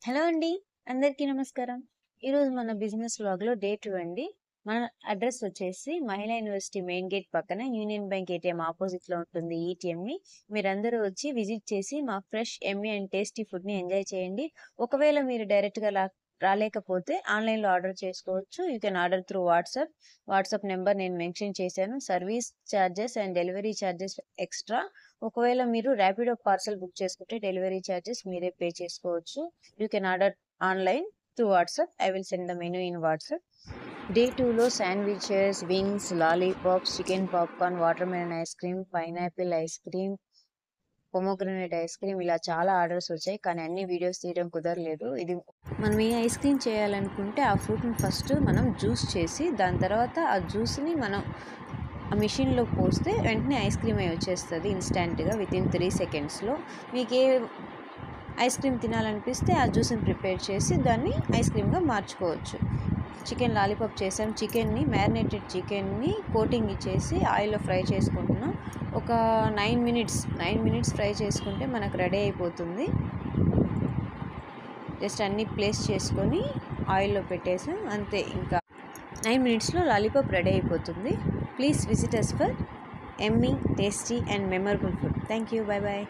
Hello అండి. అందరికీ నమస్కారం. ఈరోజు మన బిజినెస్ వ్లాగ్‌లో డే 2 అండి. మన అడ్రెస్ వచ్చేసి మహిళా యూనివర్సిటీ మెయిన్ గేట్ పక్కన యూనియన్ బ్యాంక్ ఏటీఎం ఆపోజిట్‌లో ఉంటుంది ఈ ఏటీఎంని. మీరందరూ వచ్చి విజిట్ చేసి మా ఫ్రెష్, యమ్మీ అండ్ టేస్టీ ఫుడ్‌ని ఎంజాయ్ చేయండి. ఒకవేళ మీరు డైరెక్ట్‌గా రాలేకపోతే ఆన్‌లైన్‌లో ఆర్డర్ చేసుకోవచ్చు. You can order through WhatsApp. WhatsApp number నేను మెన్షన్ చేశాను. Service charges and delivery charges extra. ఒకవేళ మీరు ర్యాపిడో పార్సెల్ బుక్ చేసుకుంటే డెలివరీ చార్జెస్ మీరే పే చేసుకోవచ్చు. You can order online through WhatsApp. I will send the menu in WhatsApp. Day 2లో sandwiches, wings, lollipops, chicken popcorn, watermelon ice cream, pineapple ice cream, pomegranate ice cream ఇలా చాలా orders వచ్చాయి. కానీ అన్ని videos తీయడం కుదరలేదు. మనం ఏ ఐస్ క్రీమ్ చేయాలనుకుంటే ఆ ఫ్రూట్ని ఫస్ట్ మనం జ్యూస్ చేసి దాని తర్వాత ఆ జ్యూస్ని మనం ఆ మిషన్లో పోస్తే వెంటనే ఐస్ క్రీమ్ అయి వచ్చేస్తుంది ఇన్స్టెంట్గా వితిన్ 3 సెకండ్స్లో. మీకు ఏ ఐస్ క్రీమ్ తినాలనిపిస్తే ఆ జ్యూస్ని ప్రిపేర్ చేసి దాన్ని ఐస్ క్రీమ్గా మార్చుకోవచ్చు. చికెన్ లాలీపాప్ చేసాం. చికెన్ని మ్యారినేటెడ్ చికెన్ని కోటింగ్ ఇచ్చేసి ఆయిల్లో ఫ్రై చేసుకుంటున్నాం. ఒక 9 మినిట్స్ ఫ్రై చేసుకుంటే మనకు రెడీ అయిపోతుంది. జస్ట్ అన్నీ ప్లేస్ చేసుకొని ఆయిల్లో పెట్టేసాం అంతే. ఇంకా 9 మినిట్స్లో లాలీపాప్ రెడీ అయిపోతుంది. Please visit us for yummy, tasty and memorable food. Thank you. Bye bye.